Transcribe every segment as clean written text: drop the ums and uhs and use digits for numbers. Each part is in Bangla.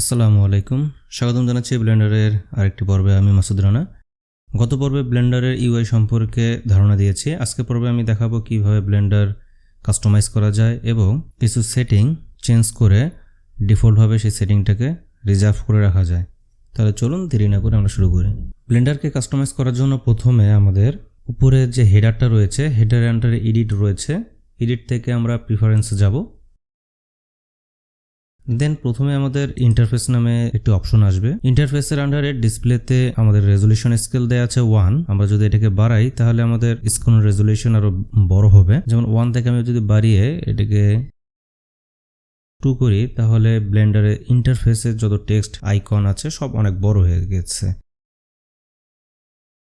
আসসালামু আলাইকুম। স্বাগতম জানাচ্ছি ব্লেন্ডারের আরেকটি পর্বে। আমি মাসুদ রানা। গত পর্বে ব্লেন্ডারের ইউআই সম্পর্কে ধারণা দিয়েছি। আজকে পর্বে আমি দেখাবো কিভাবে ব্লেন্ডার কাস্টমাইজ করা যায় এবং কিছু সেটিং চেঞ্জ করে ডিফল্টভাবে সেই সেটিংটাকে রিজার্ভ করে রাখা যায়। তাহলে চলুন দেরি না করে আমরা শুরু করি। ব্লেন্ডারকে কাস্টমাইজ করার জন্য প্রথমে আমাদের উপরে যে হেডারটা রয়েছে, হেডারের আন্ডারে এডিট রয়েছে। এডিট থেকে আমরা প্রিফারেন্সে যাব। দেন প্রথমে আমাদের ইন্টারফেস নামে একটি অপশন আসবে। ইন্টারফেসের আন্ডারে ডিসপ্লেতে আমাদের রেজলিউশন স্কেল দেওয়া আছে 1। আমরা যদি এটাকে বাড়াই তাহলে আমাদের স্ক্রিনের রেজলিউশন আরো বড় হবে। যেমন 1 থেকে আমি যদি বাড়িয়ে এটাকে 2 করি তাহলে ব্লেন্ডারে ইন্টারফেসের যত টেক্সট আইকন আছে সব অনেক বড় হয়ে গেছে।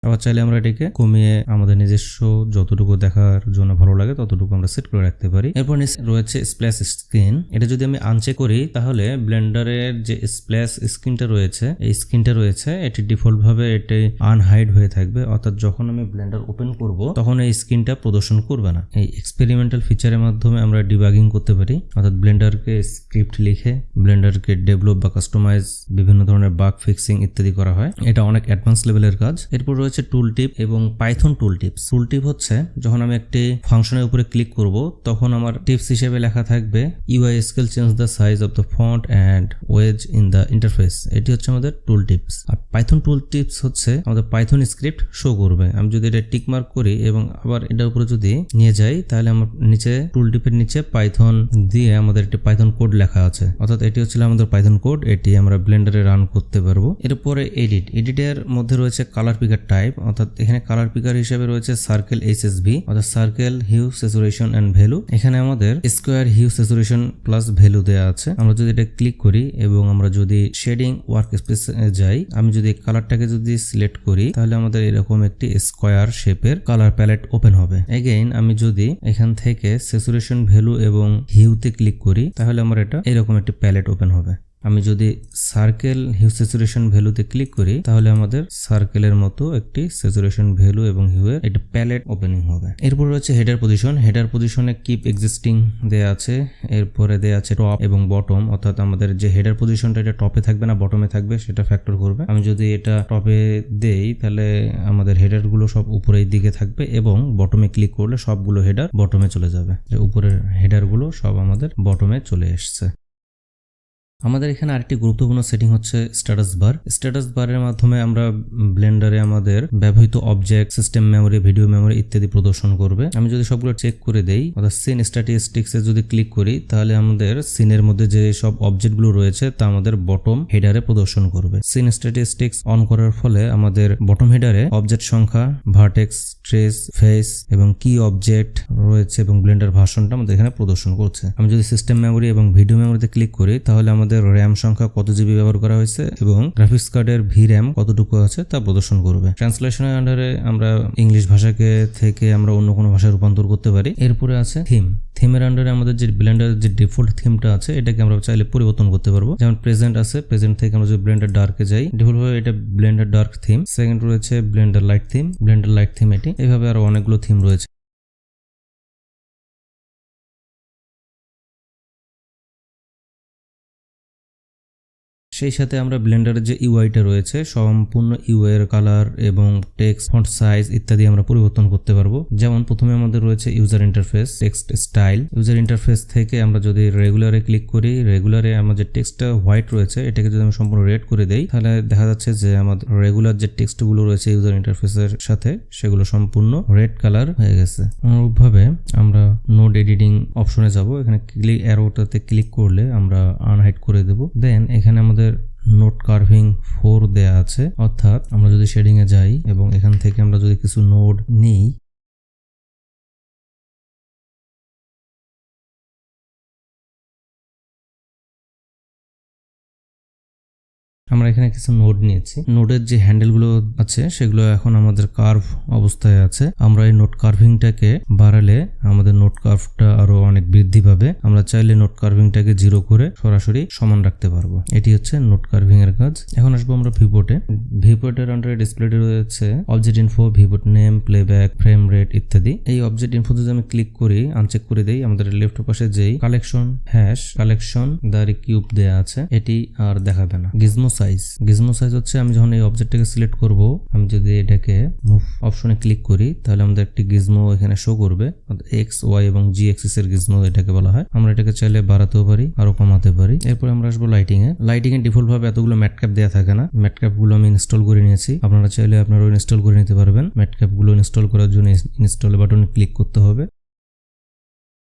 আবার চাইলে আমরা এটাকে কমিয়ে আমাদের নিজস্ব যতটুকু দেখার জন্য ভালো লাগে ততটুকু আমরা সেট করে রাখতে পারি। এরপর রয়েছে স্প্ল্যাশ স্ক্রিন। এটা যদি আমি আনচেক করি তাহলে ব্লেন্ডারের যে স্প্ল্যাশ স্ক্রিনটা রয়েছে, এই স্ক্রিনটা রয়েছে এটি ডিফল্ট ভাবে এটি আনহাইড হয়ে থাকবে, অর্থাৎ যখন আমি ব্লেন্ডার ওপেন করব তখন এই স্ক্রিনটা প্রদর্শন করবে না। এই এক্সপেরিমেন্টাল ফিচারের মাধ্যমে আমরা ডিবাগিং করতে পারি, অর্থাৎ ব্লেন্ডারকে স্ক্রিপ্ট লিখে ব্লেন্ডারকে ডেভেলপ বা কাস্টমাইজ বিভিন্ন ধরনের বাগ ফিক্সিং ইত্যাদি করা হয়। এটা অনেক অ্যাডভান্স লেভেলের কাজ। এরপর রয়েছে টুল টিপ এবং পাইথন টুল টিপস। টুল টিপ হচ্ছে যখন আমি একটি ফাংশনের উপরে ক্লিক করব তখন আমার টিপস হিসেবে লেখা থাকবে UI scale change the size of the font and ওয়েজ ইন দ্য ইন্টারফেস। এটি হচ্ছে আমাদের টুল টিপস। আর পাইথন টুল টিপস হচ্ছে আমাদের পাইথন স্ক্রিপ্ট শো করবে। আমি যদি এটা টিক মার্ক করি এবং আবার এটার উপরে যদি নিয়ে যাই তাহলে আমার নিচে টুল টিপের নিচে পাইথন দিয়ে আমাদের একটি পাইথন কোড লেখা আছে, অর্থাৎ এটি হচ্ছে আমাদের পাইথন কোড। এটি আমরা ব্লেন্ডারে রান করতে পারবো। এরপরে এডিটের মধ্যে রয়েছে কালার পিকার টাইপ, অর্থাৎ এখানে কালার পিকার হিসেবে রয়েছে সার্কেল এইচএসভি, অর্থাৎ circle hue saturation and value. এখানে আমাদের square hue saturation plus value দেওয়া আছে। আমরা যদি এটা ক্লিক করি এবং আমরা যদি শেডিং ওয়ার্ক স্পেস যাই, আমি যদি কালারটাকে যদি সিলেক্ট করি তাহলে আমাদের এরকম একটি স্কোয়ার শেপের কালার প্যালেট ওপেন হবে। এগেইন আমি যদি এখান থেকে স্যাচুরেশন ভ্যালু এবং হিউতে ক্লিক করি তাহলে আমার এটা এরকম একটি প্যালেট ওপেন হবে। আমি যদি সার্কেল হিউ স্যাচুরেশন ভ্যালুতে ক্লিক করি তাহলে আমাদের সার্কেলের মতো একটি স্যাচুরেশন ভ্যালু এবং হিউ এর একটি প্যালেট ওপেনিং হবে। এরপর রয়েছে হেডার পজিশন। হেডার পজিশনে কিপ এক্সিস্টিং দেয়া আছে। এরপরে দেয়া আছে টপ এবং বটম, অর্থাৎ আমাদের যে হেডার পজিশনটা এটা টপে থাকবে না বটমে থাকবে সেটা ফ্যাক্টর করবে। আমি যদি এটা টপে দেই তাহলে আমাদের হেডার গুলো সব উপরের দিকে থাকবে এবং বটমে ক্লিক করলে সবগুলো হেডার বটমে চলে যাবে। যে উপরের হেডার গুলো সব আমাদের বটমে চলে এসছে। আমাদের এখানে আরেকটি গুরুত্বপূর্ণ সেটিং হচ্ছে স্ট্যাটাস বার। স্ট্যাটাস বারের মাধ্যমে আমরা ব্লেন্ডারে আমাদের ব্যবহৃত object, system memory, video memory ইত্যাদি প্রদর্শন করবে। আমি যদি সবগুলো চেক করে দেই, অর্থাৎ সিন স্ট্যাটিস্টিক্সে যদি ক্লিক করি তাহলে আমাদের সিনের মধ্যে যে সব অবজেক্টগুলো রয়েছে তা আমাদের বটম হেডারে প্রদর্শন করবে। সিন স্ট্যাটিস্টিক্স অন করার ফলে আমাদের বটম হেডারে অবজেক্ট সংখ্যা, ভার্টেক্স, ট্রেস, ফেস এবং কি অবজেক্ট রয়েছে এবং ব্লেন্ডার ভার্সনটা আমাদের এখানে প্রদর্শন করছে। আমি যদি সিস্টেম মেমোরি এবং ভিডিও মেমোরিতে ক্লিক করি তাহলে আমাদের র্যাম সংখ্যা কত জিবি ব্যবহার করা হয়েছে এবং গ্রাফিক্স কার্ডের ভি র্যাম কতটুকু আছে তা প্রদর্শন করবে। ট্রান্সলেশনের আন্ডারে আমরা ইংলিশ ভাষাকে থেকে আমরা অন্য কোনো ভাষায় রূপান্তর করতে পারি। এরপরে আছে থিমের আন্ডারে আমাদের যে ব্লেন্ডার যে ডিফল্ট থিমটা আছে এটাকে আমরা চাইলে পরিবর্তন করতে পারবো। যেমন প্রেজেন্ট আছে, প্রেজেন্ট থেকে আমরা যদি ব্লেন্ডার ডার্কে যাই ডিফল্ট ভাবে এটা ব্লেন্ডার ডার্ক থিম। সেকেন্ড রয়েছে Blender light theme, Blender light theme এটি। এইভাবে আরো অনেকগুলো থিম রয়েছে। সেই সাথে আমরা ব্লেন্ডারের যে ইউআইটা রয়েছে সম্পূর্ণ ইউআই এর কালার এবং টেক্সট, ফন্ট সাইজ ইত্যাদি আমরা পরিবর্তন করতে পারবো। যেমন প্রথমে আমাদের রয়েছে user interface, text style. User interface থেকে আমরা যদি রেগুলারে ক্লিক করি, রেগুলারে আমাদের টেক্সটটা হোয়াইট রয়েছে এটাকে যদি আমি সম্পূর্ণ রেড করে দেই তাহলে দেখা যাচ্ছে যে আমাদের রেগুলার যে টেক্সটগুলো রয়েছে ইউজার ইন্টারফেসের সাথে সেগুলো সম্পূর্ণ রেড কালার হয়ে গেছে। অনুরূপভাবে আমরা নোড এডিটিং অপশনে যাব। এখানে অ্যারোটাতে ক্লিক করলে আমরা আনহাইড করে দেব। দেন এখানে আমাদের নোট কার্ভিং 4 দেয়া আছে, অর্থাৎ আমরা যদি শেডিং এ যাই এবং এখান থেকে আমরা যদি কিছু নোড নিই আমরা এখানে কিছু নোড নিয়েছি। নোডের যে হ্যান্ডেলগুলো আছে সেগুলো এখন আমাদের কার্ভ অবস্থায় আছে। আমরা এই নোড কার্ভিংটাকে বাড়ালে আমাদের নোড কার্ভটা আরো অনেক বৃদ্ধি পাবে। আমরা চাইলে নোড কার্ভিংটাকে 0 করে সরাসরি সমান রাখতে পারবো। এটি হচ্ছে নোড কার্ভিং এর কাজ। এখন আসবো আমরা ভিউপোর্টে। ভিউপোর্টের আন্ডারে ডিসপ্লেতে রয়েছে object info, viewport name, playback, frame rate ইত্যাদি। এই অবজেক্ট ইনফো যদি আমি ক্লিক করি, আনচেক করে দেই, আমাদের লেফট পাশে যেই কালেকশন দ্য কিউব দেয়া আছে এটি আর দেখাবে না। গিজমো সাইজ হচ্ছে আমি যখন এই অবজেক্টটাকে সিলেক্ট করব, আমি যদি এটাকে মুভ অপশনে ক্লিক করি তাহলে আমাদের একটি গিজমো এখানে শো করবে। এক্স, ওয়াই এবং জি অ্যাক্সিস এর গিজমো এটাকে বলা হয়। আমরা এটাকে চাইলে বাড়াতেও পারি, আরো কমাতে পারি। এরপর আমরা আসবো লাইটিং এ ডিফল্ট ভাবে এতগুলো ম্যাটক্যাপ দেওয়া থাকে না। ম্যাটক্যাপ গুলো আমি ইনস্টল করে নিয়েছি। আপনারা চাইলে আপনারাও ইনস্টল করে নিতে পারবেন। ম্যাটক্যাপ গুলো ইনস্টল করার জন্য ইনস্টল বাটনে ক্লিক করতে হবে।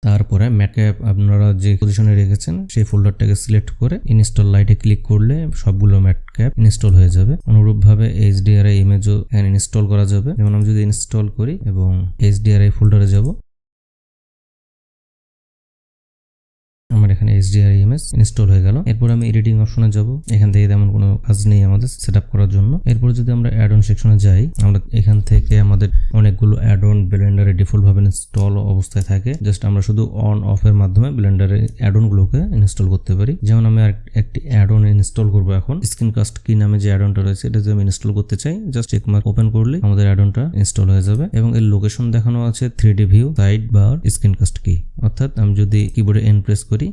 তারপরে ম্যাটক্যাপ আপনারা যে পজিশনে রেখেছেন সেই ফোল্ডারটাকে সিলেক্ট করে ইনস্টল লাইটে ক্লিক করলে সবগুলো ম্যাটক্যাপ ইনস্টল হয়ে যাবে। অনুরূপভাবে HDRI ইমেজও এখানে ইনস্টল করা যাবে। যেমন আমি যদি ইনস্টল করি এবং HDRI ফোল্ডারে যাব, আমার এখানে HDRI ইমেজ ইনস্টল হয়ে গেল। এরপর আমি এডিটিং অপশনে যাব। এখান থেকে তেমন কোনো কাজ নেই আমাদের সেটআপ করার জন্য। এরপর যদি আমরা অ্যাড অন সেকশনে যাই, আমরা এখান থেকে আমাদের অনেকগুলো অ্যাড অন ব্লেন্ডারে ডিফল্ট ভাবে ইনস্টল অবস্থায় থাকে। জাস্ট আমরা শুধু অন অফ এর মাধ্যমে ব্লেন্ডারে অ্যাড অন গুলোকে ইনস্টল করতে পারি। যেমন আমি একটি অ্যাড অন ইনস্টল করব এখন। স্ক্রিনকাস্ট কি নামে যে অ্যাড অনটা রয়েছে এটা যদি আমি ইনস্টল করতে চাই, জাস্ট চেক মার্ক ওপেন করলে আমাদের অ্যাড অনটা ইনস্টল হয়ে যাবে এবং এর লোকেশন দেখানো আছে 3D ভিউ, সাইড বার, স্ক্রিনকাস্ট কি। অর্থাৎ আমি যদি কিবোর্ডে এন প্রেস করি,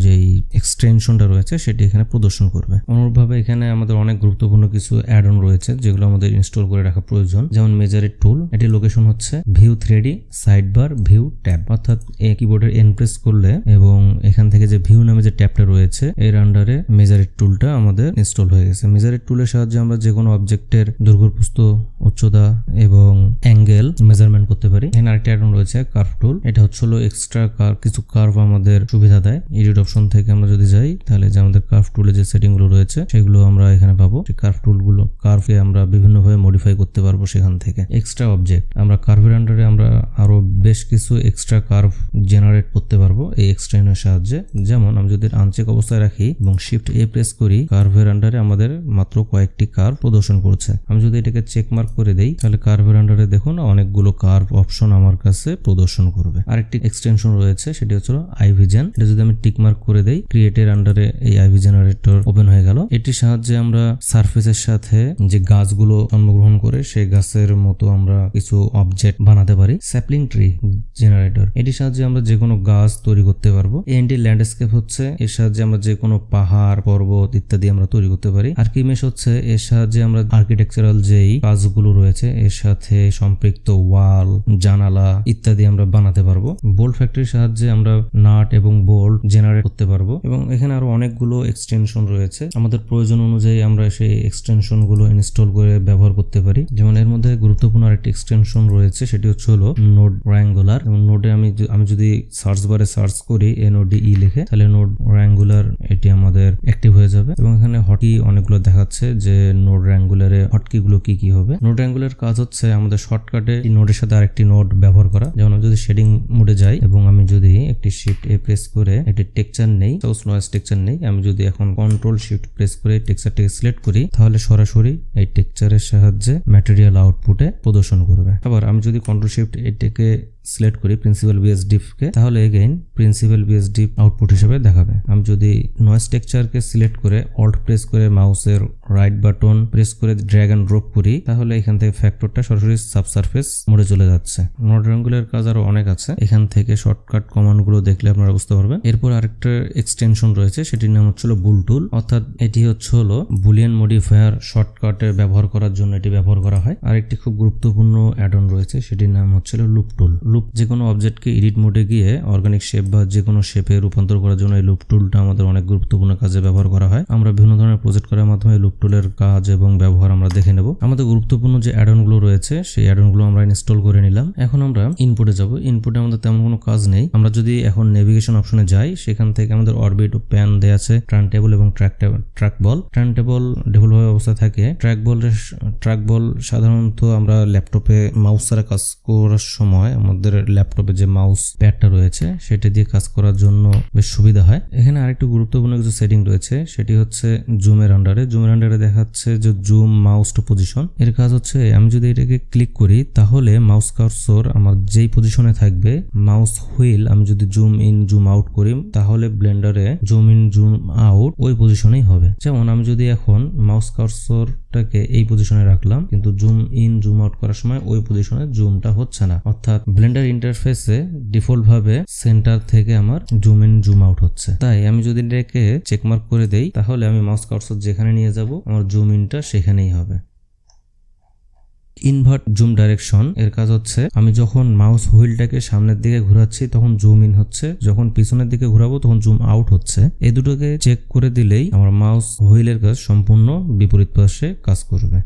যেই এক্সটেনশনটা রয়েছে সেটি এখানে প্রদর্শন করবে। অনুরূপভাবে এখানে আমাদের অনেক গুরুত্বপূর্ণ কিছু অ্যাড অন রয়েছে যেগুলো আমাদের ইনস্টল করে রাখা প্রয়োজন। যেমন মেজারেট টুল, এটি লোকেশন হচ্ছে view 3D, side bar, view tab. অর্থাৎ এই কিবোর্ডের এন প্রেস করলে এবং এখান থেকে যে ভিউ নামে যে ট্যাবটা রয়েছে এর আন্ডারে মেজারেট টুলটা আমাদের ইনস্টল হয়ে গেছে। মেজারেট টুলের সাহায্যে আমরা যে কোনো অবজেক্টের দৈর্ঘ্য, প্রস্থ, উচ্চতা এবং অ্যাঙ্গেল মেজারমেন্ট করতে পারি। এখানে আরেকটা অ্যাড অন রয়েছে কার্ভ টুল। এটা হচ্ছে এক্সট্রা কিছু কার্ভ আমাদের সুবিধা দেয়। এডিট অপশন থেকে আমরা যদি যাই তাহলে যে আমাদের কার্ভ টুলে যে সেটিং গুলো রয়েছে সেগুলো আমরা এখানে পাবো। সেই কার্ভ টুলগুলো কার্ভকে আমরা বিভিন্নভাবে মডিফাই করতে পারবো সেখান থেকে। এক্সট্রা অবজেক্ট, আমরা কার্ভের আন্ডারে আমরা আরো বেশ কিছু এক্সট্রা কার্ভ জেনারেট করতে পারবো এই এক্সটেনশনের সাহায্যে। যেমন আমি যদি আনচেক অবস্থায় রাখি এবং শিফট এ প্রেস করি, কার্ভের আন্ডারে আমাদের মাত্র কয়েকটি কার্ভ প্রদর্শন করছে। আমি যদি এটাকে চেক মার্ক করে দেই তাহলে কার্ভের আন্ডারে দেখুন অনেকগুলো কার্ভ অপশন আমার কাছে প্রদর্শন করবে। আরেকটি এক্সটেনশন রয়েছে সেটি হচ্ছে আইভিজন। এটা যদি আমি টিক মার্ক করে দেই, ক্রিয়েটের আন্ডারে এই আইভি জেনারেটর ওপেন হয়ে গেল। এটির সাহায্যে আমরা সারফেসের সাথে যে গাছগুলো জন্মগ্রহণ করে সেই গাছের মতো আমরা কিছু অবজেক্ট বানাতে পারি। স্যাপলিং ট্রি জেনারেটর, এটির সাহায্যে আমরা যে কোনো গাছ তৈরি করতে পারবো। এনডি ল্যান্ডস্কেপ হচ্ছে এর সাহায্যে আমরা যে কোনো পাহাড়, পর্বত ইত্যাদি আমরা তৈরি করতে পারি। আর্কিমেশ হচ্ছে এর সাহায্যে আমরা আর্কিটেকচারাল যেই কাজগুলো রয়েছে এর সাথে সম্পৃক্ত ওয়াল, জানালা ইত্যাদি আমরা বানাতে পারবো। বোল্ট ফ্যাক্টরির সাহায্যে আমরা নাট এবং বোল্ট জেনারেট করতে পারবো এবং এখানে আরো অনেকগুলো এক্সটেনশন রয়েছে। আমাদের প্রয়োজন অনুযায়ী আমরা সেই এক্সটেনশন গুলো ইনস্টল করে ব্যবহার করতে পারি। যেমন এর মধ্যে গুরুত্বপূর্ণ আরেকটি এক্সটেনশন রয়েছে সেটি হচ্ছে নোড র্যাঙ্গুলার। এবং নোডে আমি যদি সার্চ বারে সার্চ করি NODE লিখে তাহলে নোড র্যাঙ্গুলার এটি আমাদের অ্যাক্টিভ হয়ে যাবে এবং এখানে হটকি অনেকগুলো দেখাচ্ছে যে নোড র্যাঙ্গুলারে হটকি গুলো কি কি হবে। নোড র্যাঙ্গুলার কাজ হচ্ছে আমাদের শর্টকাটে এই নোডের সাথে আরেকটি নোড ব্যবহার করা। যেমন আমি যদি শেডিং মোডে যাই এবং আমি যদি একটি শিফট এ প্রেস করে এটি টেক্সচার নেই, নয়েজ টেক্সচার নেই, আমি যদি এখন কন্ট্রোল শিফট প্রেস করে টেক্সচারটাকে সিলেক্ট করি তাহলে সরাসরি এই টেক্সচারের সাহায্যে ম্যাটেরিয়াল আউটপুটে প্রদর্শন করবে। আবার আমি যদি কন্ট্রোল শিফট এটাকে সিলেক্ট করি প্রিন্সিপাল BSDIF কে তাহলে এগেইন প্রিন্সিপাল BSDIF আউটপুট হিসেবে দেখাবে। আমি যদি নয়েজ টেক্সচারকে সিলেক্ট করে অল্ট প্রেস করে মাউসের রাইট বাটন প্রেস করে ড্র্যাগ এন্ড ড্রপ করি তাহলে এখান থেকে ফ্যাক্টরটা সরাসরি সাবসারফেস মোডে চলে যাচ্ছে। নোড র্যাঙ্গুলার কাজ আরো অনেক আছে, এখান থেকে শর্টকাট কমান্ড গুলো দেখলে আপনারা বুঝতে পারবেন। এরপর আরেকটা এক্সটেনশন রয়েছে সেটির নাম হচ্ছে বুল টুল। অর্থাৎ এটি হচ্ছে বুলিয়ান মডিফায়ার শর্টকাটে ব্যবহার করার জন্য এটি ব্যবহার করা হয়। আরেকটি খুব গুরুত্বপূর্ণ অ্যাড অন রয়েছে সেটির নাম হচ্ছে লুপ টুল। লুপ যে কোনো অবজেক্টকে এডিট মোডে গিয়ে অর্গানিক শেপ বা যে কোনো শেপে রূপান্তর করার জন্য এই লুপ টুলটা আমাদের অনেক গুরুত্বপূর্ণ কাজে ব্যবহার করা হয়। আমরা বিভিন্ন ধরনের প্রজেক্ট করার মাধ্যমে লুপ টুলের কাজ এবং ব্যবহার আমরা দেখে নেব। আমাদের গুরুত্বপূর্ণ যে অ্যাড অন গুলো রয়েছে সেই অ্যাড অন গুলো আমরা ইনস্টল করে নিলাম। এখন আমরা ইনপুটে যাব। ইনপুটে আমাদের তেমন কোনো কাজ নেই। আমরা যদি এখন নেভিগেশন অপশনে যাই সেখান থেকে আমাদের অরবিট ও প্যান দেয়া আছে, টার্ন টেবল এবং ট্র্যাক বল। টার্ন টেবল ডিফল্ট ভাবে অবস্থা থাকে। ট্র্যাক বল সাধারণত আমরা ল্যাপটপে মাউস দ্বারা কাজ করার সময় আমাদের আমাদের ল্যাপটপে যে মাউস প্যাডটা রয়েছে সেটা দিয়ে কাজ করার জন্য বেশ সুবিধা হয়। এখানে আরেকটু গুরুত্বপূর্ণ কিছু সেটিং রয়েছে, সেটি হচ্ছে জুমের আন্ডারে দেখাচ্ছে যে জুম মাউস টু পজিশন। এর কাজ হচ্ছে আমি যদি এটাকে ক্লিক করি তাহলে মাউস কার্সর আমার যেই পজিশনে থাকবে, মাউস হুইল আমি যদি জুম ইন জুম আউট করি তাহলে ব্লেন্ডারে জুম ইন জুম আউট ওই পজিশনেই হবে। যেমন আমি যদি এখন মাউস কার্সরটাকে এই পজিশনে রাখলাম কিন্তু জুম ইন জুম আউট করার সময় ওই পজিশনে জুমটা হচ্ছে না, অর্থাৎ ব্লেন্ডার ইন্টারফেসে ডিফল্ট ভাবে সেন্টার থেকে আমার জুম ইন জুম আউট হচ্ছে। তাই আমি যদি এটাকে চেকমার্ক করে দেই তাহলে আমি মাউস কার্সর যেখানে নিয়ে যাব আমার জুম ইনটা সেখানেই হবে। ইনভার্ট জুম ডাইরেকশন এর কাজ হচ্ছে আমি যখন মাউস হুইলটাকে সামনের দিকে ঘোরাচ্ছি তখন জুম ইন হচ্ছে, যখন পিছনের দিকে ঘোরাবো তখন জুম আউট হচ্ছে। এই দুটোকে চেক করে দিলেই আমার মাউস হুইলের কাজ সম্পূর্ণ বিপরীত পাশে কাজ করবে।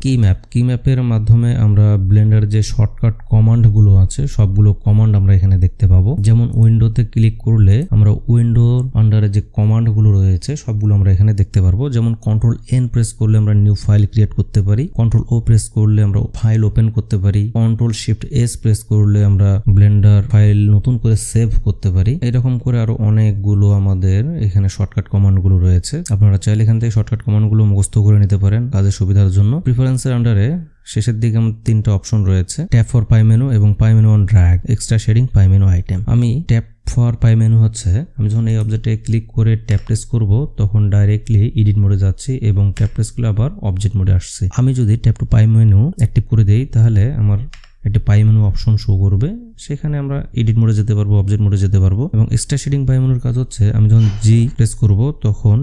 কি ম্যাপের মাধ্যমে আমরা ব্লেন্ডার যে শর্টকাট কমান্ড গুলো আছে সবগুলো কমান্ড আমরা এখানে দেখতে পাবো। যেমন উইন্ডোতে ক্লিক করলে আমরা উইন্ডোর আন্ডারে যে কমান্ড গুলো রয়েছে সবগুলো আমরা এখানে দেখতে পারবো। যেমন কন্ট্রোল এন প্রেস করলে আমরা নিউ ফাইল ক্রিয়েট করতে পারি, কন্ট্রোল ও প্রেস করলে আমরা ফাইল ওপেন করতে পারি, কন্ট্রোল শিফট এস প্রেস করলে আমরা ব্লেন্ডার ফাইল নতুন করে সেভ করতে পারি। এরকম করে আরো অনেকগুলো আমাদের এখানে শর্টকাট কমান্ড গুলো রয়েছে। আপনারা চাইলে এখান থেকে শর্টকাট কমান্ড গুলো মুখস্থ করে নিতে পারেন কাজের সুবিধার জন্য। প্রিফারেন্সের আন্ডারে শেষের দিকে আমাদের 3টা অপশন রয়েছে, ট্যাপ ফর পাই মেনু এবং pie menu on drag, extra shading, pie menu item. আমি ট্যাপ ফর পাই মেনু হচ্ছে আমি যখন এই অবজেক্টে ক্লিক করে ট্যাপ প্রেস করব তখন ডাইরেক্টলি এডিট মোডে যাচ্ছি এবং ট্যাপ প্রেস করলে আবার অবজেক্ট মোডে আসছে। আমি যদি ট্যাপ টু পাই মেনু অ্যাক্টিভ করে দেই তাহলে আমার একটি পাই মেনু অপশন শো করবে, সেখানে আমরা এডিট মোডে যেতে পারবো, অবজেক্ট মোডে যেতে পারবো। এবং এক্সট্রা শেডিং পাই মেনুর কাজ হচ্ছে আমি যখন জি প্রেস করব তখন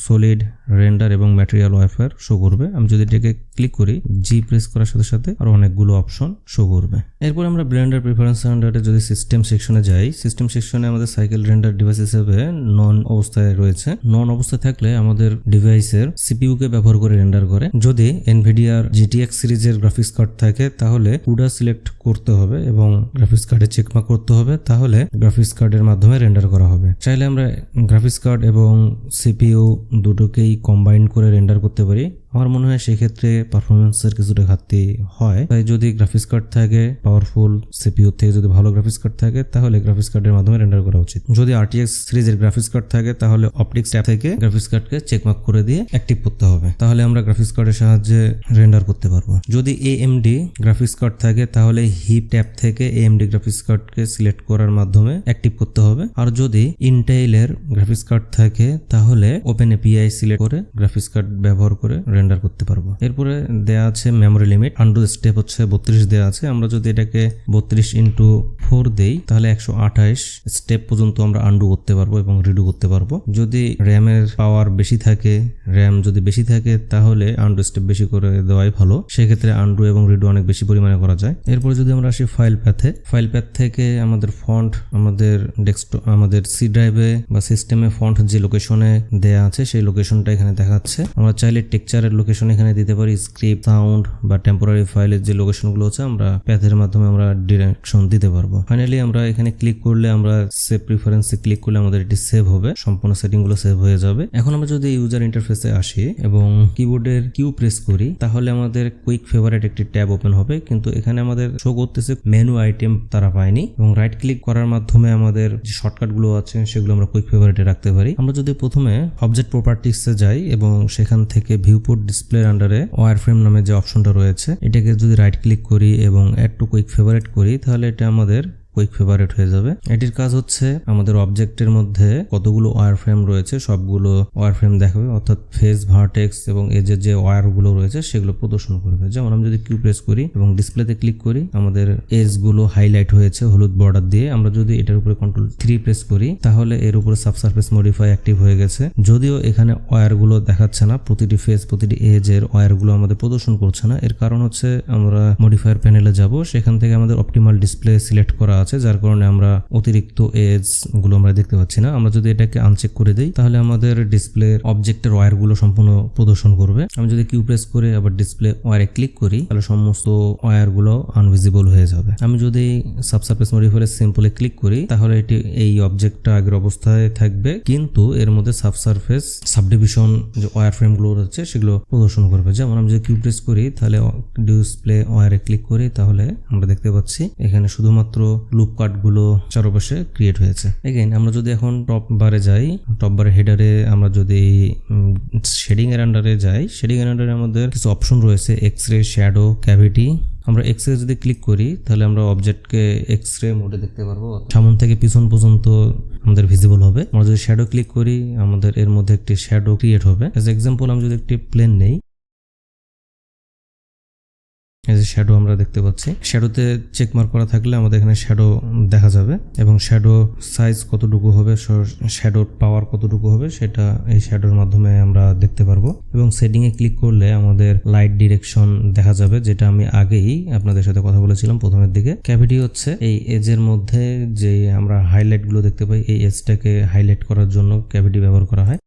সলিড, রেন্ডার এবং ম্যাটেরিয়াল ওয়ারফেয়ার শো করবে। আমি যদি এটাকে ক্লিক করি জি প্রেস করার সাথে সাথে আরো অনেকগুলো অপশন শো করবে। এরপর আমরা ব্লেন্ডার প্রিফারেন্স আন্ডারে যদি সিস্টেম সেকশনে যাই, সিস্টেম সেকশনে আমাদের সাইকেল রেন্ডার ডিভাইস হিসেবে নন অবস্থায় রয়েছে। নন অবস্থায় থাকলে আমাদের ডিভাইসের সিপিইউ কে ব্যবহার করে রেন্ডার করে। যদি এনভিডিআর জিটিএক্স সিরিজের গ্রাফিক্স কার্ড থাকে তাহলে কুডা সিলেক্ট করতে হবে এবং গ্রাফিক্স কার্ডে চেকমার্ক করতে হবে, তাহলে গ্রাফিক্স কার্ডের মাধ্যমে রেন্ডার করা হবে। চাইলে আমরা গ্রাফিক্স কার্ড এবং সিপিইউ দুটোকেই কম্বাইন করে রেন্ডার করতে পারি। আমার মনে হয় সেক্ষেত্রে পারফরমেন্সের কিছুটা ঘাটতি হয়, তাই যদি গ্রাফিক্স কার্ড থাকে পাওয়ারফুল, সিপিইউ থেকে যদি ভালো গ্রাফিক্স কার্ড থাকে তাহলে গ্রাফিক্স কার্ডের মাধ্যমে রেন্ডার করা উচিত। যদি আরটিএক্স সিরিজের গ্রাফিক্স কার্ড থাকে তাহলে অপটিক্স ট্যাব থেকে গ্রাফিক্স কার্ডকে চেকমার্ক করে দিয়ে অ্যাক্টিভ করতে হবে, তাহলে আমরা গ্রাফিক্স কার্ডের সাহায্যে রেন্ডার করতে পারবো। যদি এএমডি গ্রাফিক্স কার্ড থাকে তাহলে হিপ ট্যাব থেকে এএমডি গ্রাফিক্স কার্ডকে সিলেক্ট করার মাধ্যমে অ্যাক্টিভ করতে হবে। আর যদি ইন্টেলের গ্রাফিক্স কার্ড থাকে তাহলে ওপেন এপিআই সিলেক্ট করে গ্রাফিক্স কার্ড ব্যবহার করে রেন্ডার করতে পারবো। এরপরে দেয়া আছে মেমোরি লিমিট, আন্ডু স্টেপ হচ্ছে 32 দেয়া আছে। আমরা যদি এটাকে 32x4 দেই তাহলে 128 স্টেপ পর্যন্ত আমরা আন্ডু করতে পারবো এবং রিডু করতে পারবো। যদি র্যামের পাওয়ার বেশি থাকে, র্যাম যদি বেশি থাকে তাহলে আন্ডু স্টেপ বেশি করে দেওয়াই ভালো, সেক্ষেত্রে আন্ডু এবং রিডু অনেক বেশি পরিমাণে করা যায়। এরপরে যদি আমরা আসি ফাইল প্যাথ থেকে আমাদের ফন্ট আমাদের ডেস্কটপ আমাদের সি ড্রাইভে বা সিস্টেমে ফন্ট যে লোকেশনে দেয়া আছে সেই লোকেশনটা এখানে দেখাচ্ছে। আমরা চাইলে টেক্সচারের লোকেশন এখানে দিতে পারি, স্ক্রিপ্ট, সাউন্ড বা টেম্পোরারি ফাইলের যে লোকেশনগুলো আছে আমরা প্যাথের মাধ্যমে আমরা ডিরেকশন দিতে পারবো। ফাইনালি আমরা এখানে ক্লিক করলে আমরা সেভ প্রিফারেন্সে ক্লিক করলে আমাদের এটি সেভ হবে, সম্পূর্ণ সেটিংগুলো সেভ হয়ে যাবে। এখন আমরা যদি ইউজার ইন্টারফেসে আসি এবং কিবোর্ডের কিউ প্রেস করি তাহলে আমাদের কুইক ফেভারিট একটি ট্যাব ওপেন হবে, কিন্তু এখানে আমাদের শো করতেছে মেনু আইটেম তারা পায়নি। এবং রাইট ক্লিক করার মাধ্যমে আমাদের যে শর্টকাট গুলো আছে সেগুলো আমরা কুইক ফেভারিটে রাখতে পারি। আমরা যদি প্রথমে অবজেক্ট প্রপার্টিসে যাই এবং সেখান থেকে ভিউপোর্ট ডিসপ্লের আন্ডারে ওয়্যারফ্রেম নামে যে অপশনটা রয়েছে এটাকে যদি রাইট ক্লিক করি এবং অ্যাড টু কুইক ফেভারিট করি তাহলে এটা আমাদের কুইক ফেভারিট হয়ে যাবে। এটির কাজ হচ্ছে আমাদের অবজেক্টের মধ্যে কতগুলো ওয়্যার ফ্রেম রয়েছে সবগুলো ওয়্যার ফ্রেম দেখাবে, অর্থাৎ ফেস, ভার্টেক্স এবং এজের যে ওয়্যার গুলো রয়েছে সেগুলো প্রদর্শন করবে। যেমন আমি যদি কিউ প্রেস করি এবং ডিসপ্লেতে ক্লিক করি আমাদের এজ গুলো হাইলাইট হয়েছে হলুদ বর্ডার দিয়ে। আমরা যদি এটার উপরে কন্ট্রোল 3 প্রেস করি তাহলে এর উপরে সাবসারফেস মডিফাই অ্যাক্টিভ হয়ে গেছে, যদিও এখানে ওয়্যার গুলো দেখাচ্ছে না, প্রতিটি ফেস প্রতিটি এজের ওয়্যার গুলো আমাদের প্রদর্শন করছে না। এর কারণ হচ্ছে আমরা মডিফায়ার প্যানেলে যাব, সেখান থেকে আমাদের অপটিমাল ডিসপ্লে সিলেক্ট করা আছে যার কারণে আমরা অতিরিক্ত এজ গুলো আমরা দেখতে পাচ্ছি না। আমরা যদি এটাকে আনচেক করে দেই তাহলে আমাদের ডিসপ্লের অবজেক্টের ওয়্যার গুলো সম্পূর্ণ প্রদর্শন করবে। আমি যদি কিউ প্রেস করে আবার ডিসপ্লে ওয়্যারে ক্লিক করি তাহলে সমস্ত ওয়্যার গুলো আনভিজিবল হয়ে যাবে। আমি যদি সাবসারফেস মডিফায়ারে সিম্পলি ক্লিক করি তাহলে এটি এই অবজেক্টটা আগের অবস্থায় থাকবে, কিন্তু এর মধ্যে সাবসারফেস সাবডিভিশন যে ওয়্যার ফ্রেম গুলো রয়েছে সেগুলো প্রদর্শন করবে। যেমন আমি যদি কিউ প্রেস করি তাহলে ডিসপ্লে ওয়্যারে ক্লিক করি তাহলে আমরা দেখতে পাচ্ছি এখানে শুধুমাত্র লুপ কাটগুলো চারপাশে ক্রিয়েট হয়েছে। এগেইন আমরা যদি এখন টপ বারে যাই, টপ বারে হেডারে আমরা যদি শেডিং এর আন্ডারে যাই, শেডিং এর আন্ডারে আমাদের কিছু অপশন রয়েছে, এক্সরে, শ্যাডো, ক্যাভিটি। আমরা এক্সরে যদি ক্লিক করি তাহলে আমরা অবজেক্টকে এক্সরে মোডে দেখতে পারবো, সামন থেকে পিছন পর্যন্ত আমাদের ভিজিবল হবে। আমরা যদি শ্যাডো ক্লিক করি আমাদের এর মধ্যে একটি শ্যাডো ক্রিয়েট হবে। অ্যাজ এক্সাম্পল আমি যদি একটি প্লেন নেই, এই যে শ্যাডো আমরা দেখতে পাচ্ছি, শ্যাডোতে চেক মার্ক করা থাকলে আমাদের এখানে শ্যাডো দেখা যাবে এবং শ্যাডো সাইজ কতটুকু হবে, শ্যাডোর পাওয়ার কতটুকু হবে সেটা এই শ্যাডোর মাধ্যমে আমরা দেখতে পারবো। এবং সেটিং এ ক্লিক করলে আমাদের লাইট ডিরেকশন দেখা যাবে, যেটা আমি আগেই আপনাদের সাথে কথা বলেছিলাম প্রথমের দিকে। ক্যাভিটি হচ্ছে এই এজের মধ্যে যে আমরা হাইলাইট গুলো দেখতে পাই, এই এজটাকে হাইলাইট করার জন্য ক্যাভিটি ব্যবহার করা হয়।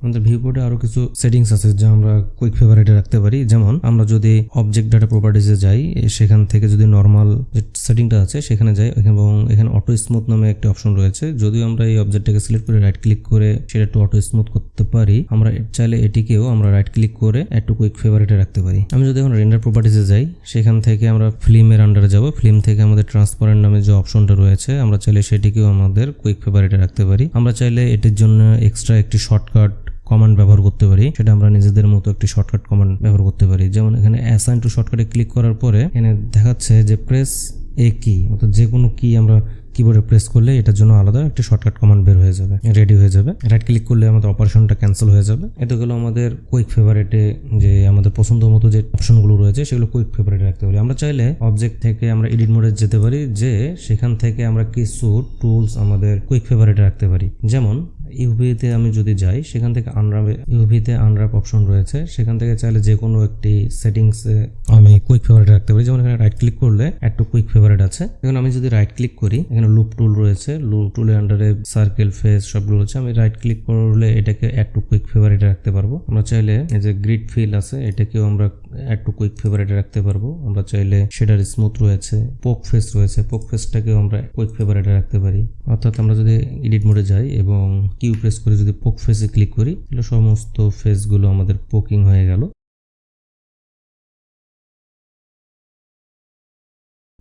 আমাদের ভিউপোর্টে আরো কিছু সেটিংস আছে যা আমরা কুইক ফেভারিটে রাখতে পারি। যেমন আমরা যদি অবজেক্ট ডাটা প্রপার্টিজে যাই, সেখান থেকে যদি নর্মাল যে সেটিংটা আছে সেখানে যাই এবং এখানে অটো স্মুথ নামে একটা অপশন রয়েছে। যদিও আমরা এই অবজেক্টটাকে সিলেক্ট করে রাইট ক্লিক করে সেটা একটু অটো স্মুথ করতে পারি, আমরা চাইলে এটিকেও আমরা রাইট ক্লিক করে একটু কুইক ফেভারিটে রাখতে পারি। আমি যদি এখন রেন্ডার প্রপার্টিজে যাই, সেখান থেকে আমরা ফিল্মের আন্ডারে যাব, ফিল্ম থেকে আমাদের ট্রান্সপারেন্ট নামে যে অপশনটা রয়েছে আমরা চাইলে সেটিকেও আমাদের কুইক ফেভারিটে রাখতে পারি। আমরা চাইলে এটির জন্য এক্সট্রা একটি শর্টকাট কমান্ড ব্যবহার করতে পারি, সেটা আমরা নিজেদের মতো একটি শর্টকাট কমান্ড ব্যবহার করতে পারি। যেমন এখানে অ্যাসাইন টু শর্টকাটে ক্লিক করার পরে এখানে দেখাচ্ছে যে প্রেস এ কি, অর্থাৎ যে কোনো কি আমরা কিবোর্ডে প্রেস করলে এটার জন্য আলাদা একটা শর্টকাট কমান্ড বের হয়ে যাবে, রেডি হয়ে যাবে। রাইট ক্লিক করলে আমাদের অপারেশনটা ক্যান্সেল হয়ে যাবে। এটা হলো আমাদের কুইক ফেভারিটে যে আমাদের পছন্দ মতো যে অপশনগুলো রয়েছে সেগুলো কুইক ফেভারিটে রাখতে পারি। আমরা চাইলে অবজেক্ট থেকে আমরা এডিট মোডে যেতে পারি, যে সেখান থেকে আমরা কিছু টুলস আমাদের কুইক ফেভারিটে রাখতে পারি। যেমন ইউভিতে আমি যদি যাই, সেখান থেকে ইউভিতে আনর্যাপ অপশন রয়েছে, সেখান থেকে চাইলে যে কোনো একটি সেটিংসে আমি কুইক ফেভারিট রাখতে পারি। যেমন এখানে রাইট ক্লিক করলে একটু কুইক ফেভারিট আছে। এখন আমি যদি রাইট ক্লিক করি, এখানে লুপ টুল রয়েছে, লুপ টুলের আন্ডারে সার্কেল, ফেস সবগুলো রয়েছে। আমি রাইট ক্লিক করলে এটাকে একটু কুইক ফেভারিট রাখতে পারবো। আমরা চাইলে এই যে গ্রিড ফিল আছে এটাকেও আমরা একটু কুইক ফেভারিটে রাখতে পারবো। আমরা চাইলে শেডার স্মুথ রয়েছে, পোক ফেস রয়েছে, পোক ফেসটাকেও আমরা কুইক ফেভারিটে রাখতে পারি। অর্থাৎ আমরা যদি এডিট মোডে যাই এবং কিউ প্রেস করে যদি পোক ফেসে ক্লিক করি তাহলে সমস্ত ফেসগুলো আমাদের পোকিং হয়ে গেল।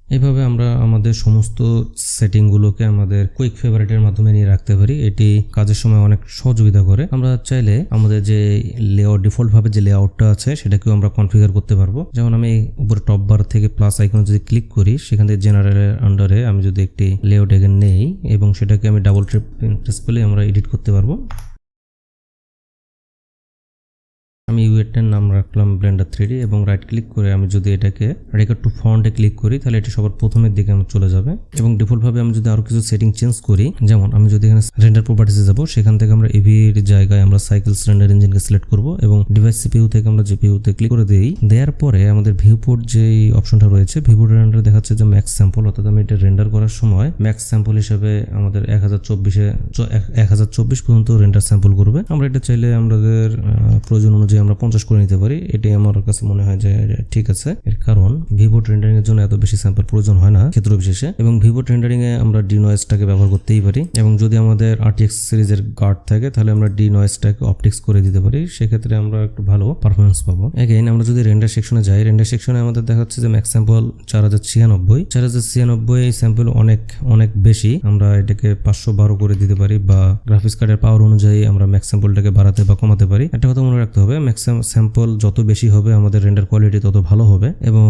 এভাবে আমরা আমাদের সমস্ত সেটিংগুলোকে আমাদের কুইক ফেভারিটের মাধ্যমে নিয়ে রাখতে পারি। এটি কাজের সময় অনেক সহযোগিতা করে। আমরা চাইলে আমাদের যে লেআউট ডিফল্ট ভাবে যে লেআউটটা আছে সেটাকেও আমরা কনফিগার করতে পারবো। যেমন আমি উপরে টপ বার থেকে প্লাস আইকনে যদি ক্লিক করি, সেখান থেকে জেনারেলের আন্ডারে আমি যদি একটি লেআউট এখানে নেই এবং সেটাকে আমি ডাবল প্রেস করলে আমরা এডিট করতে পারবো। আমি ইউএটার নাম রাখলাম ব্লেন্ডার 3D এবং রাইট ক্লিক করে আমি যদি এটাকে রেকর্ড টু ফন্টে ক্লিক করি তাহলে এটা সবার প্রথমের দিকে আমার চলে যাবে। এবং ডিফল্ট ভাবে আমি যদি আরো কিছু সেটিং চেঞ্জ করি, যেমন আমি যদি এখানে রেন্ডার প্রপার্টিসে যাব, সেখান থেকে আমরা ইভির জায়গায় আমরা সাইকেলস রেন্ডার ইঞ্জিনকে সিলেক্ট করব এবং ডিভাইস সিপিইউ থেকে আমরা জিপিইউতে ক্লিক করে দেই। দেওয়ার পরে আমাদের ভিউপোর্ট যে অপশনটা রয়েছে, ভিউপোর্টের আন্ডারে দেখাচ্ছে যে ম্যাক্স স্যাম্পল, অর্থাৎ আমি এটা রেন্ডার করার সময় ম্যাক্স স্যাম্পল হিসেবে আমাদের 1024 পর্যন্ত রেন্ডার স্যাম্পল করবে। আমরা এটা চাইলে আমাদের প্রয়োজন অনুযায়ী আমরা 50 করে নিতে পারি। এটাই আমার কাছে মনে হয় যে ঠিক আছে, এর কারণ ভিউপোর্ট রেন্ডারিং এর জন্য এত বেশি স্যাম্পল প্রয়োজন হয় না ক্ষেত্র বিশেষে। এবং ভিউপোর্ট রেন্ডারিং এ আমরা ডিনয়েজটাকে ব্যবহার করতেই পারি এবং যদি আমাদের আরটিএক্স সিরিজের গার্ড থাকে তাহলে আমরা ডিনয়েজটাকে অপটিক্স করে দিতে পারি, সেক্ষেত্রে আমরা একটু ভালো পারফরমেন্স পাবো। এগেইন আমরা যদি রেন্ডার সেকশনে যাই, রেন্ডার সেকশনে আমাদের দেখাচ্ছে যে ম্যাক্স স্যাম্পল 4096 এই স্যাম্পল অনেক বেশি। আমরা এটাকে 512 করে দিতে পারি বা গ্রাফিক্স কার্ডের পাওয়ার অনুযায়ী আমরা ম্যাক্স স্যাম্পলটাকে বাড়াতে বা কমাতে পারি। একটা কথা মনে রাখতে হবে, ম্যাক্স স্যাম্পল যত বেশি হবে আমাদের রেন্ডার কোয়ালিটি তত ভালো হবে। এবং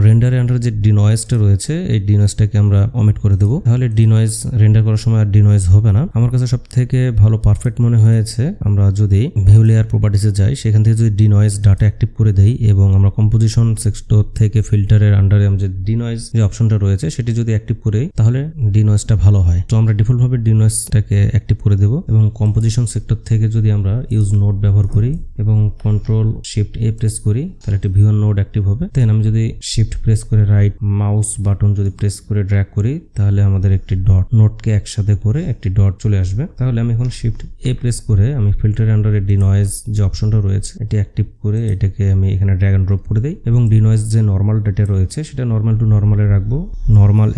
রেন্ডারের আন্ডার যে ডিনয়েজটা রয়েছে এই ডিনয়েজটাকে আমরা অমিট করে দেবো, তাহলে ডিনয়েজ রেন্ডার করার সময় আর ডিনয়েজ হবে না। আমার কাছে সব থেকে ভালো পারফেক্ট মনে হয়েছে আমরা যদি ভিউ লেয়ার প্রপার্টিসে যাই, সেখান থেকে যদি ডিনয়েজ ডাটা অ্যাক্টিভ করে দেই এবং আমরা কম্পোজিশন সেক্টর থেকে ফিল্টারের আন্ডারে যে ডিনয়েজ যে অপশনটা রয়েছে সেটি যদি অ্যাক্টিভ করে তাহলে ডিনয়েজটা ভালো হয়। তো আমরা ডিফল্ট ভাবে ডিনয়েজটাকে অ্যাক্টিভ করে দেবো এবং কম্পোজিশন সেক্টর থেকে যদি আমরা ইউজ নোড ব্যবহার করি এবং কন্ট্রোল শিফট এ প্রেস করি তাহলে একটা ভিউয়ার নোড অ্যাক্টিভ হবে। দেন আমি যদি শিফট প্রেস করে রাইট মাউস বাটন যদি প্রেস করে ড্র্যাগ করি তাহলে আমাদের একটি ডট নোডকে একসাথে করে একটি ডট চলে আসবে। তাহলে আমি এখন শিফট এ প্রেস করে আমি ফিল্টার আন্ডারে ডিনয়েজ যে অপশনটা রয়েছে এটি অ্যাক্টিভ করে এটাকে আমি এখানে ড্র্যাগ এন্ড ড্রপ করে দেই এবং ডিনয়েজ যে নর্মাল ডেটা রয়েছে সেটা নর্মাল টু নর্মালে রাখবো, নর্মাল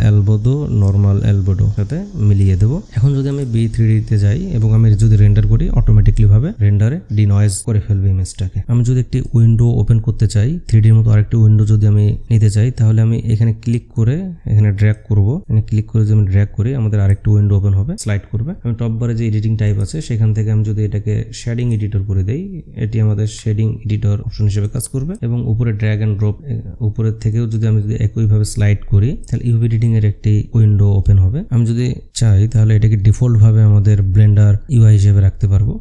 এলবোডো সাথে মিলিয়ে দেবো। এখন যদি আমি B3D তে যাই এবং আমি যদি রেন্ডার করি অটোমেটিকলি ভাবে রেন্ডারে ডিনয়েজ করে ফেলবে ইমেজটা। ইমেজটাকে। আমি যদি একটি উইন্ডো ওপেন করতে চাই 3D এর মতো আরেকটি উইন্ডো যদি আমি নিতে চাই, তাহলে আমি এখানে ক্লিক করে এখানে ড্র্যাগ করব। এখানে ক্লিক করে যদি আমি ড্র্যাগ করি আমাদের আরেকটি উইন্ডো ওপেন হবে, স্লাইড করবে। আমি টপ বারে যে এডিটিং টাইপ আছে সেখান থেকে আমি যদি এটাকে শেডিং এডিটর করে দেই, এটি আমাদের শেডিং এডিটর অপশন হিসেবে কাজ করবে। এবং উপরে ড্র্যাগ এন্ড ড্রপ, উপরের থেকেও যদি আমি যদি একইভাবে স্লাইড করি তাহলে ইউভি এডিটিং এর একটি উইন্ডো ওপেন হবে। আমি যদি চাই তাহলে এটাকে ডিফল্ট ভাবে আমাদের ব্লেন্ডার ইউআই হিসেবে রাখতে পারবো।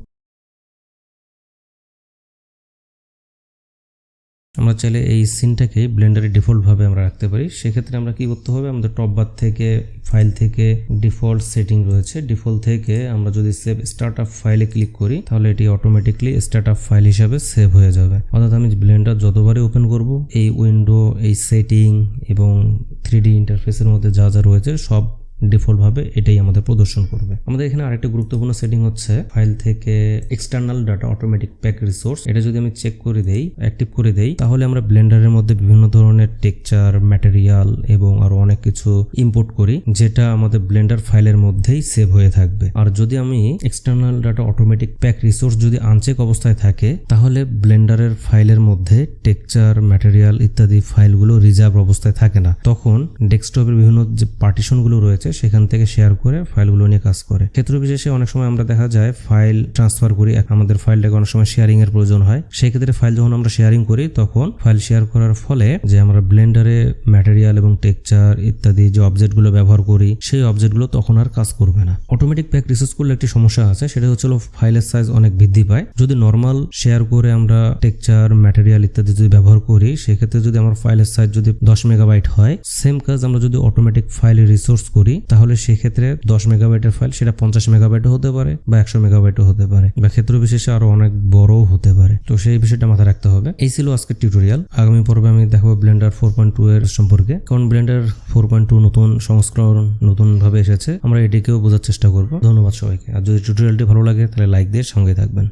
আমরা চাইলে এই সিনটাকে ব্লেন্ডারে ডিফল্ট ভাবে আমরা রাখতে পারি। সেক্ষেত্রে আমরা কি করতে হবে, আমাদের টপ বার থেকে ফাইল থেকে ডিফল্ট সেটিং রয়েছে, ডিফল্ট থেকে আমরা যদি সেভ স্টার্টআপ ফাইলে ক্লিক করি তাহলে এটি অটোমেটিকলি স্টার্টআপ ফাইল হিসাবে সেভ হয়ে যাবে। অর্থাৎ আমি ব্লেন্ডার যতবারই ওপেন করব এই উইন্ডো, এই সেটিং এবং 3D ইন্টারফেসের মধ্যে যা যা রয়েছে সব ডিফল্ট ভাবে এটাই আমাদের প্রদর্শন করবে। আমাদের এখানে আরেকটা গুরুত্বপূর্ণ সেটিং হচ্ছে ফাইল থেকে external data automatic pack resource. এটা যদি আমি চেক করে দেই, অ্যাক্টিভ করে দেই, তাহলে আমরা ব্লেন্ডারের মধ্যে বিভিন্ন ধরনের টেক্সচার, ম্যাটেরিয়াল এবং আরো অনেক কিছু ইম্পোর্ট করি যেটা আমাদের ব্লেন্ডার ফাইলের মধ্যেই সেভ হয়ে থাকবে। আর যদি আমি external data automatic pack resource যদি আনচেক অবস্থায় থাকে তাহলে ব্লেন্ডারের ফাইলের মধ্যে টেক্সচার, ম্যাটেরিয়াল ইত্যাদি ফাইলগুলো রিজার্ভ অবস্থায় থাকে না। তখন ডেস্কটপের বিভিন্ন যে পার্টিশনগুলো রয়েছে সেখান থেকে শেয়ার করে ফাইলগুলো নিয়ে কাজ করে। ক্ষেত্র বিশেষে অনেক সময় আমরা দেখা যায় ফাইল ট্রান্সফার করি, আমাদের ফাইলটাকে অনেক সময় শেয়ারিং এর প্রয়োজন হয়। সেই ক্ষেত্রে ফাইল যখন আমরা শেয়ারিং করি তখন ফাইল শেয়ার করার ফলে যে আমরা ব্লেন্ডারে ম্যাটেরিয়াল এবং টেক্সচার ইত্যাদি যে অবজেক্টগুলো ব্যবহার করি সেই অবজেক্টগুলো তখন আর কাজ করবে না। অটোমেটিক প্যাক রিসোর্স করলে একটি সমস্যা আছে, সেটা হচ্ছে ফাইলের সাইজ অনেক বৃদ্ধি পায়। যদি নর্মাল শেয়ার করে আমরা টেক্সচার, ম্যাটেরিয়াল ইত্যাদি যদি ব্যবহার করি সেক্ষেত্রে যদি আমার ফাইলের সাইজ যদি 10 মেগাবাইট হয়, সেম কাজ আমরা যদি অটোমেটিক ফাইলে রিসোর্স করি তাহলে সেক্ষেত্রে 10 মেগাবাইটের ফাইল সেটা 50 মেগাবাইটও হতে পারে বা 100 মেগাবাইটও হতে পারে বা ক্ষেত্র বিশেষে আরো অনেক বড়ও হতে পারে। তো সেই বিষয়টা মাথায় রাখতে হবে। এই ছিল আজকের টিউটোরিয়াল। আগামী পর্বে আমি দেখাবো ব্লেন্ডার 4.2 এর সম্পর্কে, কারণ ব্লেন্ডার 4.2 নতুন সংস্করণ নতুন ভাবে এসেছে, আমরা এটিকেও বোঝার চেষ্টা করব। ধন্যবাদ সবাইকে। আর যদি টিউটোরিয়ালটি ভালো লাগে তাহলে লাইক দিয়ে সঙ্গে থাকবেন।